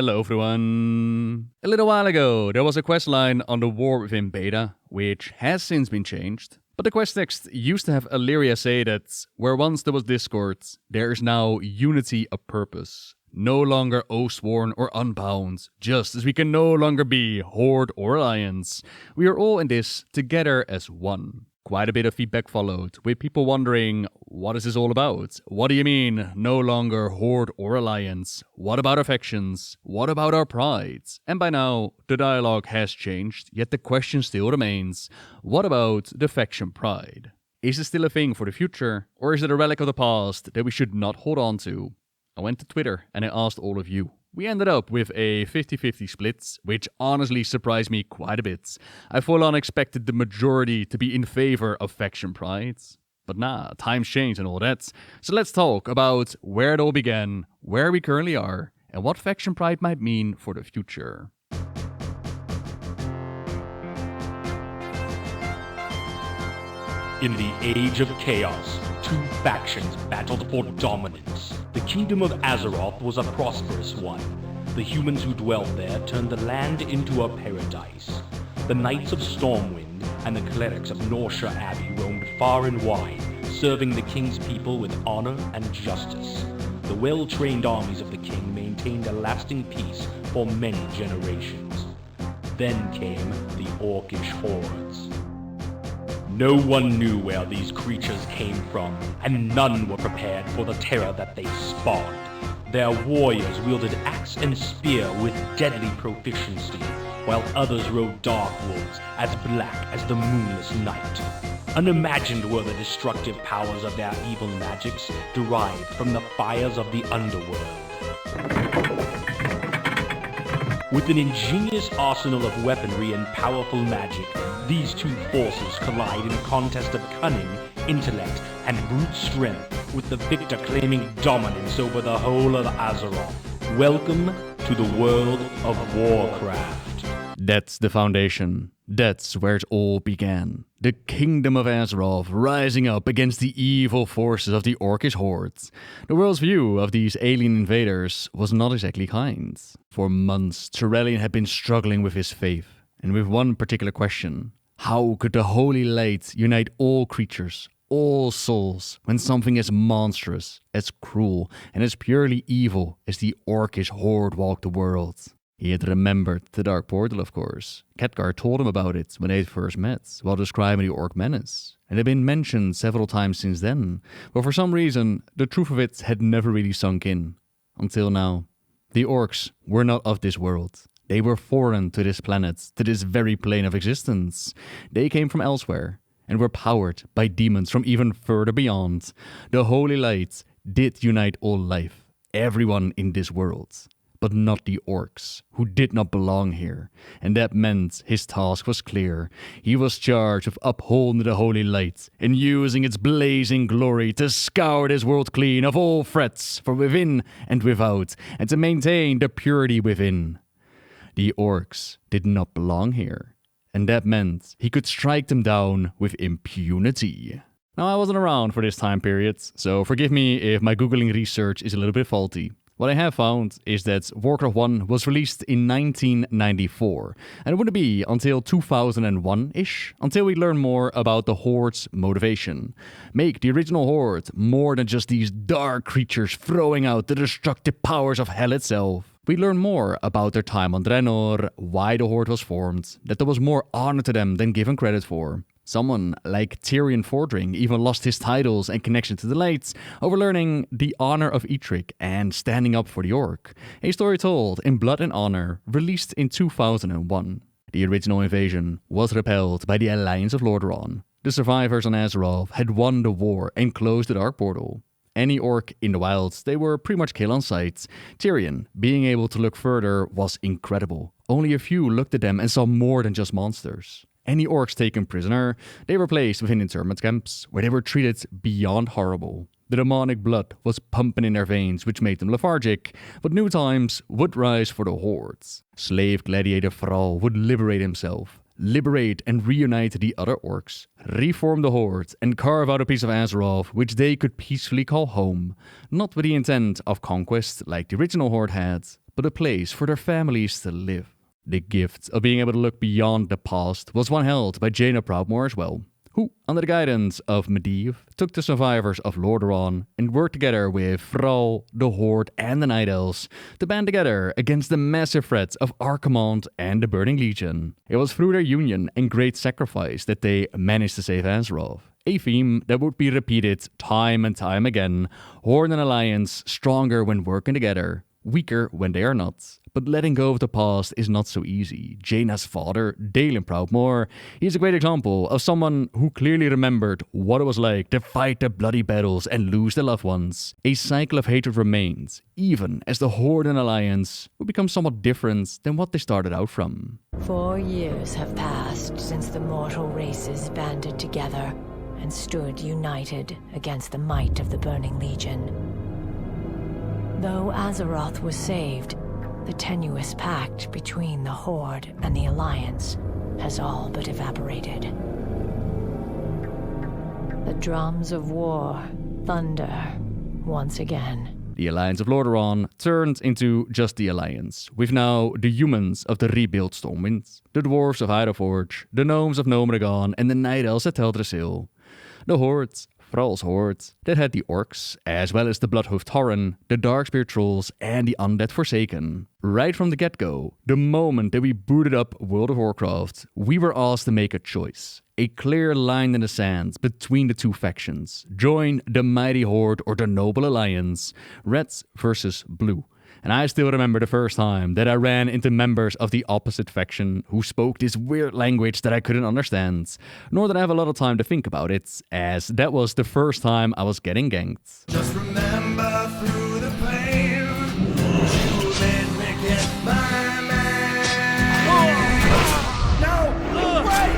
Hello everyone! A little while ago, there was a questline on the War Within beta, which has since been changed. But the quest text used to have Illyria say that, where once there was discord, there is now unity of purpose. No longer oath-sworn or unbound, just as we can no longer be Horde or Alliance. We are all in this together as one. Quite a bit of feedback followed, with people wondering, what is this all about? What do you mean, no longer Horde or Alliance? What about our factions? What about our pride? And by now, the dialogue has changed, yet the question still remains, what about the faction pride? Is it still a thing for the future, or is it a relic of the past that we should not hold on to? I went to Twitter and I asked all of you. We ended up with a 50-50 split, which honestly surprised me quite a bit. I full on expected the majority to be in favor of faction pride. But nah, times change and all that. So let's talk about where it all began, where we currently are, and what faction pride might mean for the future. In the Age of Chaos, two factions battled for dominance. The Kingdom of Azeroth was a prosperous one. The humans who dwelt there turned the land into a paradise. The Knights of Stormwind and the clerics of Norsha Abbey roamed far and wide, serving the king's people with honor and justice. The well-trained armies of the king maintained a lasting peace for many generations. Then came the Orcish hordes. No one knew where these creatures came from, and none were prepared for the terror that they spawned. Their warriors wielded axe and spear with deadly proficiency, while others rode dark wolves as black as the moonless night. Unimagined were the destructive powers of their evil magics derived from the fires of the underworld. With an ingenious arsenal of weaponry and powerful magic, these two forces collide in a contest of cunning, intellect, and brute strength, with the victor claiming dominance over the whole of Azeroth. Welcome to the world of Warcraft. That's the foundation. That's where it all began. The Kingdom of Azeroth rising up against the evil forces of the Orcish hordes. The world's view of these alien invaders was not exactly kind. For months, Tyrellian had been struggling with his faith, and with one particular question. How could the Holy Light unite all creatures, all souls, when something as monstrous, as cruel, and as purely evil as the Orcish horde walked the world? He had remembered the Dark Portal, of course. Khadgar told him about it when they first met, while describing the Orc menace. It had been mentioned several times since then, but for some reason, the truth of it had never really sunk in. Until now. The Orcs were not of this world. They were foreign to this planet, to this very plane of existence. They came from elsewhere, and were powered by demons from even further beyond. The Holy Light did unite all life, everyone in this world. But not the Orcs, who did not belong here. And that meant his task was clear. He was charged with upholding the Holy Light and using its blazing glory to scour this world clean of all threats from within and without, and to maintain the purity within. The Orcs did not belong here, and that meant he could strike them down with impunity. Now, I wasn't around for this time period, so forgive me if my Googling research is a little bit faulty. What I have found is that Warcraft 1 was released in 1994, and it wouldn't be until 2001-ish until we learn more about the Horde's motivation. Make the original Horde more than just these dark creatures throwing out the destructive powers of hell itself. We learn more about their time on Draenor, why the Horde was formed, that there was more honor to them than given credit for. Someone like Tyrion Fordring even lost his titles and connection to the Lights over learning the honor of Eitrigg and standing up for the Orc. A story told in Blood and Honor, released in 2001. The original invasion was repelled by the Alliance of Lordaeron. The survivors on Azeroth had won the war and closed the Dark Portal. Any Orc in the wilds, they were pretty much kill on sight. Tyrion, being able to look further, was incredible. Only a few looked at them and saw more than just monsters. Any Orcs taken prisoner, they were placed within internment camps, where they were treated beyond horrible. The demonic blood was pumping in their veins, which made them lethargic, but new times would rise for the Hordes. Slave gladiator Thrall would liberate himself, liberate and reunite the other Orcs, reform the Horde, and carve out a piece of Azeroth which they could peacefully call home, not with the intent of conquest like the original Horde had, but a place for their families to live. The gift of being able to look beyond the past was one held by Jaina Proudmoore as well, who, under the guidance of Medivh, took the survivors of Lordaeron and worked together with Thrall, the Horde, and the Night Elves to band together against the massive threats of Archimonde and the Burning Legion. It was through their union and great sacrifice that they managed to save Azeroth. A theme that would be repeated time and time again. Horde and Alliance stronger when working together, weaker when they are not. But letting go of the past is not so easy. Jaina's father, Dalen Proudmoore, he's a great example of someone who clearly remembered what it was like to fight the bloody battles and lose their loved ones. A cycle of hatred remains, even as the Horde and Alliance will become somewhat different than what they started out from. 4 years have passed since the mortal races banded together and stood united against the might of the Burning Legion. Though Azeroth was saved, the tenuous pact between the Horde and the Alliance has all but evaporated. The drums of war thunder once again. The Alliance of Lordaeron turned into just the Alliance, with now the humans of the rebuilt Stormwind, the dwarves of Ironforge, the gnomes of Gnomeregan, and the Night Elves of Teldrassil. The Horde, Thrall's Horde, that had the Orcs, as well as the Bloodhoof Tauren, the Darkspear Trolls, and the Undead Forsaken. Right from the get-go, the moment that we booted up World of Warcraft, we were asked to make a choice. A clear line in the sand between the two factions. Join the mighty Horde or the noble Alliance. Reds versus blue. And I still remember the first time that I ran into members of the opposite faction who spoke this weird language that I couldn't understand. Nor did I have a lot of time to think about it, as that was the first time I was getting ganked. Just remember through the pain, you made me get my man. No! Wait!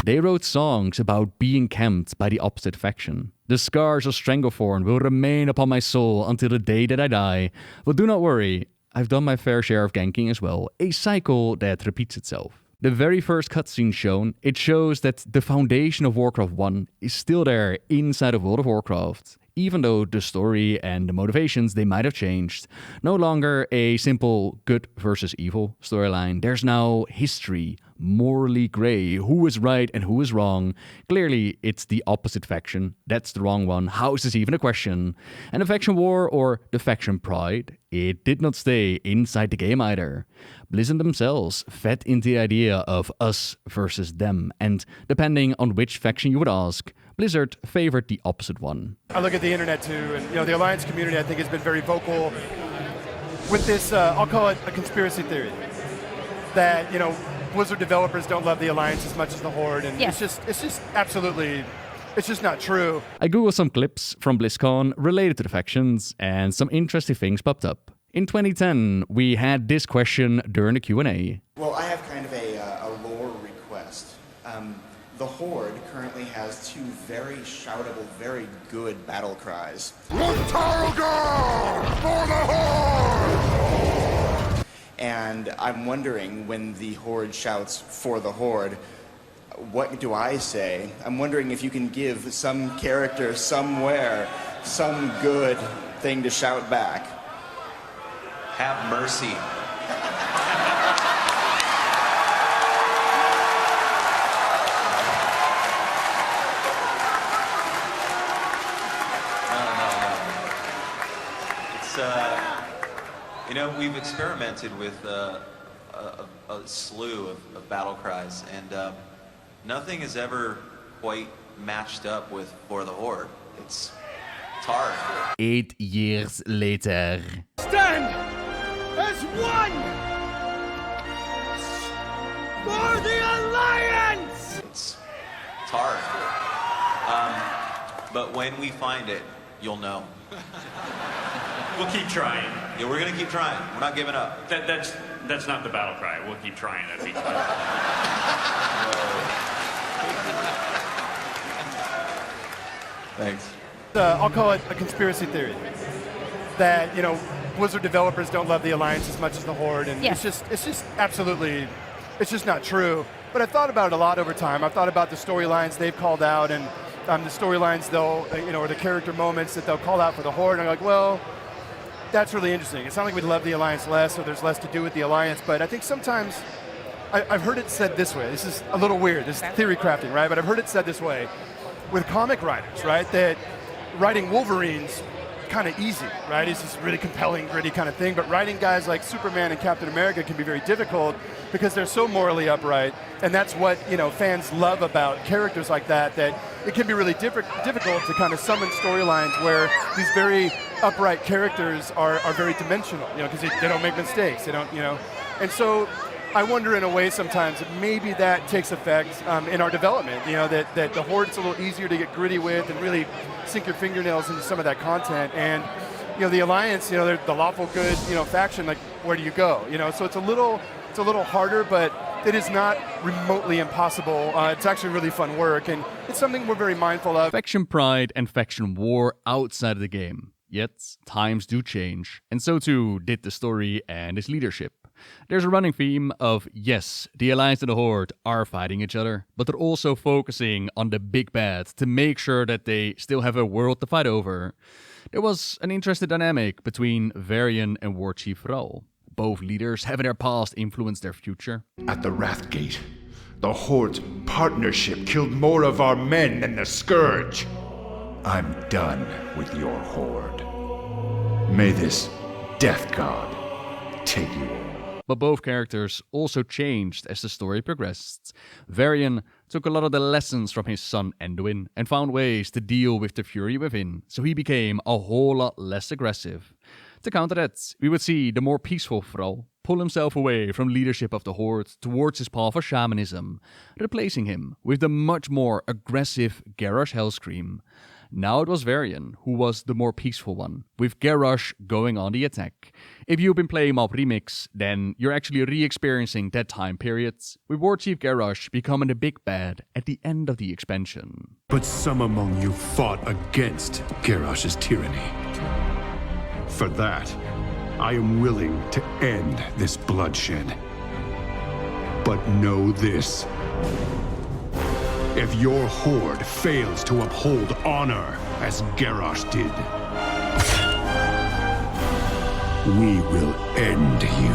They wrote songs about being camped by the opposite faction. The scars of Stranglethorn will remain upon my soul until the day that I die. But do not worry, I've done my fair share of ganking as well, a cycle that repeats itself. The very first cutscene shown, it shows that the foundation of Warcraft 1 is still there inside of World of Warcraft. Even though the story and the motivations, they might have changed. No longer a simple good versus evil storyline. There's now history, morally grey, who is right and who is wrong. Clearly, it's the opposite faction. That's the wrong one. How is this even a question? And the faction war, or the faction pride, it did not stay inside the game either. Blizzard themselves fed into the idea of us versus them, and depending on which faction you would ask, Blizzard favored the opposite one. I look at the internet too, and the Alliance community I think has been very vocal with this, I'll call it a conspiracy theory, that, Blizzard developers don't love the Alliance as much as the Horde, and Yes. it's just absolutely, it's just not true. I googled some clips from BlizzCon related to the factions, and some interesting things popped up. In 2010, we had this question during the Q&A. Well, I have kind of a lore request. The Horde currently has 2 very shoutable, very good battle cries. And I'm wondering, when the Horde shouts for the Horde, what do I say? I'm wondering if you can give some character somewhere some good thing to shout back. Have mercy. It's, we've experimented with a slew of battle cries, and nothing has ever quite matched up with For the Horde. It's hard. 8 years later. Stand as one for the Alliance! It's hard. But when we find it, you'll know. We'll keep trying. Yeah, we're gonna keep trying. We're not giving up. That's not the battle cry. We'll keep trying. That's each time. Thanks. I'll call it a conspiracy theory, that, Blizzard developers don't love the Alliance as much as the Horde, and Yes. it's just absolutely, it's just not true. But I've thought about it a lot over time. I've thought about the storylines they've called out, and the storylines or the character moments that they'll call out for the Horde, and I'm like, well, that's really interesting. It's not like we love the Alliance less or there's less to do with the Alliance, but I think sometimes, I've heard it said this way. This is a little weird. This is theory crafting, right? But I've heard it said this way. With comic writers, right, that writing Wolverine's kind of easy, right? It's this really compelling, gritty kind of thing. But writing guys like Superman and Captain America can be very difficult because they're so morally upright, and that's what fans love about characters like that. That it can be really difficult to kind of summon storylines where these very upright characters are very dimensional, because they don't make mistakes. They don't, and so. I wonder in a way sometimes that maybe that takes effect in our development, that the Horde's a little easier to get gritty with and really sink your fingernails into some of that content. And, the Alliance, they're the lawful good, faction, like where do you go? So it's a little harder, but it is not remotely impossible. It's actually really fun work, and it's something we're very mindful of. Faction pride and faction war outside of the game. Yet, times do change, and so too did the story and its leadership. There's a running theme of, yes, the Alliance and the Horde are fighting each other, but they're also focusing on the big bad to make sure that they still have a world to fight over. There was an interesting dynamic between Varian and War Chief Raul. Both leaders have in their past influenced their future. At the Wrathgate, the Horde's partnership killed more of our men than the Scourge. I'm done with your Horde. May this Death God take you all. But both characters also changed as the story progressed. Varian took a lot of the lessons from his son Anduin and found ways to deal with the fury within, so he became a whole lot less aggressive. To counter that, we would see the more peaceful Thrall pull himself away from leadership of the Horde towards his path of shamanism, replacing him with the much more aggressive Garrosh Hellscream. Now it was Varian who was the more peaceful one, with Garrosh going on the attack. If you've been playing Mob Remix, then you're actually re-experiencing that time period, with War Chief Garrosh becoming the big bad at the end of the expansion. But some among you fought against Garrosh's tyranny. For that, I am willing to end this bloodshed. But know this. If your Horde fails to uphold honor as Garrosh did, we will end you.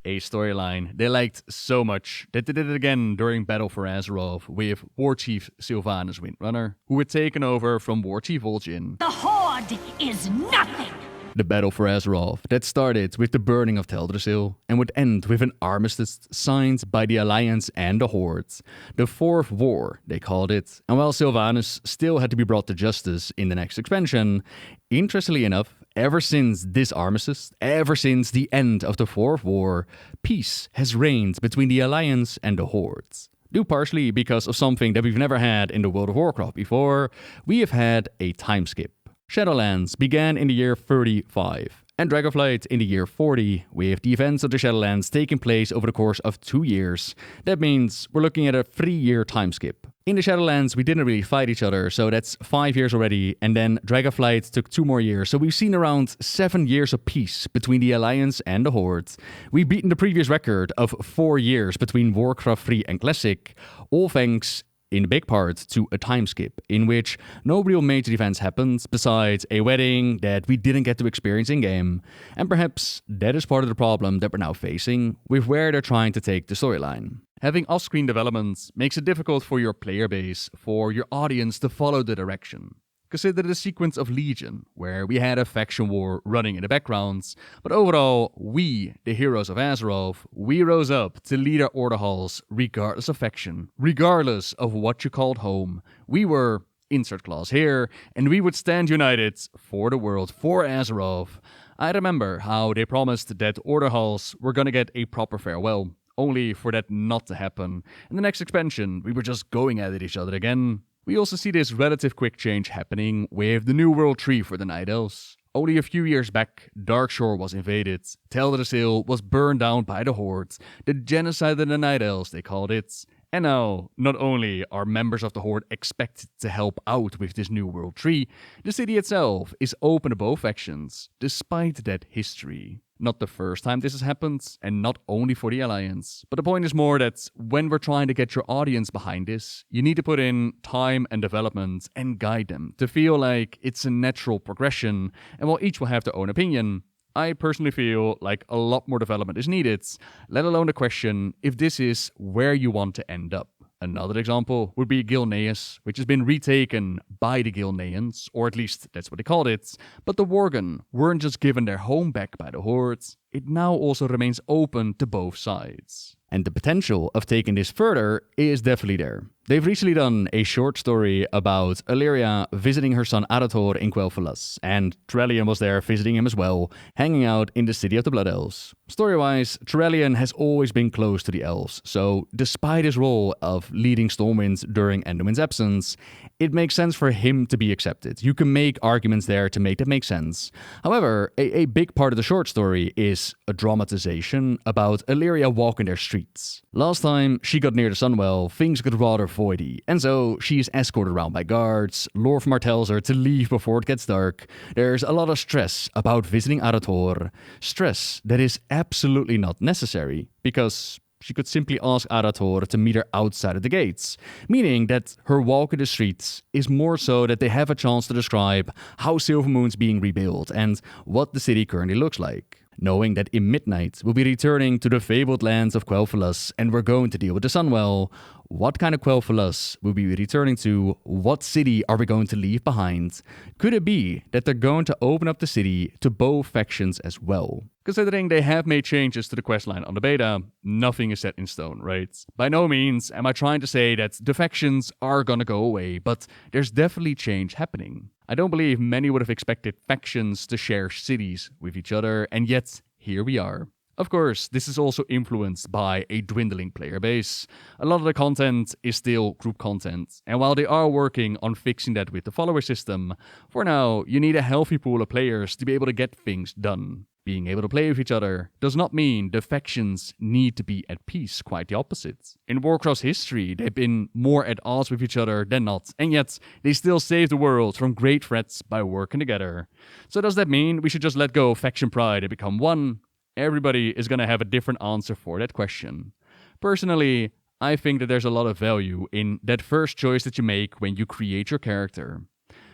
A storyline they liked so much that they did it again during Battle for Azeroth with War Chief Sylvanas Windrunner, who had taken over from War Chief Vol'jin. The Horde is nothing! The Battle for Azeroth that started with the burning of Teldrassil and would end with an armistice signed by the Alliance and the Horde. The Fourth War, they called it. And while Sylvanas still had to be brought to justice in the next expansion, interestingly enough, ever since this armistice, ever since the end of the Fourth War, peace has reigned between the Alliance and the Horde. Due partially because of something that we've never had in the World of Warcraft before, we have had a time skip. Shadowlands began in the year 35, and Dragonflight in the year 40, with the events of the Shadowlands taking place over the course of 2 years. That means we're looking at a 3-year time skip. In the Shadowlands, we didn't really fight each other, so that's 5 years already, and then Dragonflight took 2 more years, so we've seen around 7 years of peace between the Alliance and the Horde. We've beaten the previous record of 4 years between Warcraft 3 and Classic, all thanks in big part to a time skip, in which no real major events happened besides a wedding that we didn't get to experience in-game. And perhaps that is part of the problem that we're now facing with where they're trying to take the storyline. Having off-screen developments makes it difficult for your player base, for your audience to follow the direction. Consider the sequence of Legion, where we had a faction war running in the backgrounds, but overall, we, the heroes of Azeroth, we rose up to lead our order halls regardless of faction, regardless of what you called home. We were, insert clause here, and we would stand united for the world, for Azeroth. I remember how they promised that order halls were gonna get a proper farewell, only for that not to happen. In the next expansion, we were just going at each other again. We also see this relative quick change happening with the New World Tree for the Night Elves. Only a few years back, Darkshore was invaded, Teldrassil was burned down by the Horde, the genocide of the Night Elves they called it. And now, not only are members of the Horde expected to help out with this New World Tree, the city itself is open to both factions, despite that history. Not the first time this has happened, and not only for the Alliance. But the point is more that when we're trying to get your audience behind this, you need to put in time and development and guide them to feel like it's a natural progression, and while each will have their own opinion, I personally feel like a lot more development is needed, let alone the question if this is where you want to end up. Another example would be Gilneas, which has been retaken by the Gilneans, or at least that's what they called it, but the Worgen weren't just given their home back by the Horde, it now also remains open to both sides. And the potential of taking this further is definitely there. They've recently done a short story about Illyria visiting her son Arator in Quel'Thalas, and Trellian was there visiting him as well, hanging out in the city of the Blood Elves. Story-wise, Trellian has always been close to the elves, so despite his role of leading Stormwind during Anduin's absence, it makes sense for him to be accepted. You can make arguments there to make that make sense. However, a big part of the short story is a dramatization about Illyria walking their streets. Last time she got near the Sunwell, things got rather voidy, and so she is escorted around by guards. Lorfmar tells her to leave before it gets dark. There's a lot of stress about visiting Arator. Stress that is absolutely not necessary, because she could simply ask Arator to meet her outside of the gates, meaning that her walk in the streets is more so that they have a chance to describe how Silvermoon's being rebuilt and what the city currently looks like. Knowing that in midnight we'll be returning to the fabled lands of Quel'Thalas and we're going to deal with the Sunwell, what kind of Quel'Thalas will we be returning to? What city are we going to leave behind? Could it be that they're going to open up the city to both factions as well? Considering they have made changes to the questline on the beta, nothing is set in stone, right? By no means am I trying to say that the factions are gonna go away, but there's definitely change happening. I don't believe many would have expected factions to share cities with each other, and yet here we are. Of course, this is also influenced by a dwindling player base. A lot of the content is still group content, and while they are working on fixing that with the follower system, for now you need a healthy pool of players to be able to get things done. Being able to play with each other does not mean the factions need to be at peace, quite the opposite. In Warcraft's history, they've been more at odds with each other than not, and yet they still save the world from great threats by working together. So does that mean we should just let go of faction pride and become one? Everybody is going to have a different answer for that question. Personally, I think that there's a lot of value in that first choice that you make when you create your character.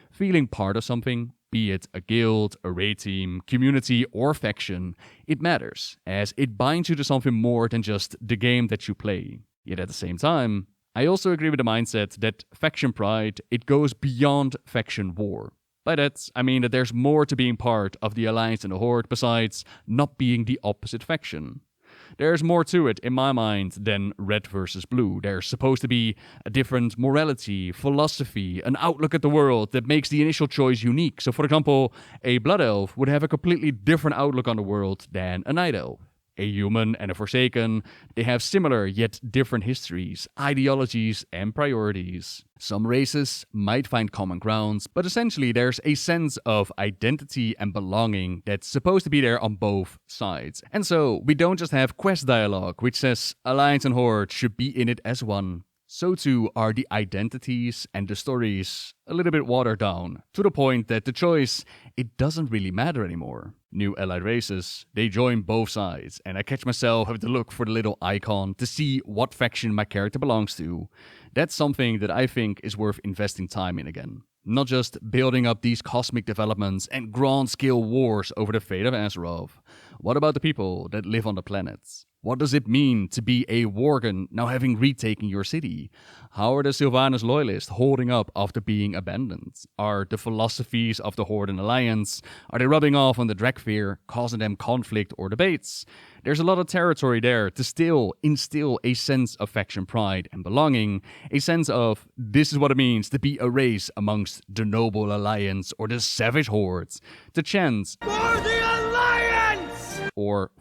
Feeling part of something, be it a guild, a raid team, community, or faction, it matters, as it binds you to something more than just the game that you play. Yet at the same time, I also agree with the mindset that faction pride, it goes beyond faction war. By that, I mean that there's more to being part of the Alliance and the Horde besides not being the opposite faction. There's more to it, in my mind, than red versus blue. There's supposed to be a different morality, philosophy, an outlook at the world that makes the initial choice unique. So, for example, a Blood Elf would have a completely different outlook on the world than a Night Elf. A human and a Forsaken, they have similar yet different histories, ideologies, and priorities. Some races might find common grounds, but essentially there's a sense of identity and belonging that's supposed to be there on both sides. And so, we don't just have quest dialogue, which says Alliance and Horde should be in it as one. So too are the identities and the stories a little bit watered down, to the point that the choice, it doesn't really matter anymore. New allied races, they join both sides, and I catch myself having to look for the little icon to see what faction my character belongs to. That's something that I think is worth investing time in again. Not just building up these cosmic developments and grand-scale wars over the fate of Azeroth. What about the people that live on the planets? What does it mean to be a Worgen now having retaken your city? How are the Sylvanas loyalists holding up after being abandoned? Are the philosophies of the Horde and Alliance, are they rubbing off on the Dragfear, causing them conflict or debates? There's a lot of territory there to still instill a sense of faction pride and belonging, a sense of this is what it means to be a race amongst the noble Alliance or the savage Hordes, to chant For the Alliance! Or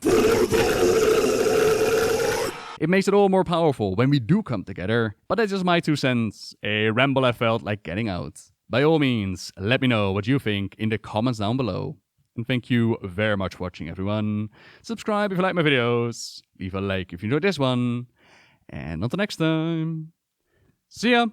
it makes it all more powerful when we do come together, but that's just my 2 cents, a ramble I felt like getting out. By all means, let me know what you think in the comments down below. And thank you very much for watching, everyone. Subscribe if you like my videos, leave a like if you enjoyed this one, and until next time, see ya!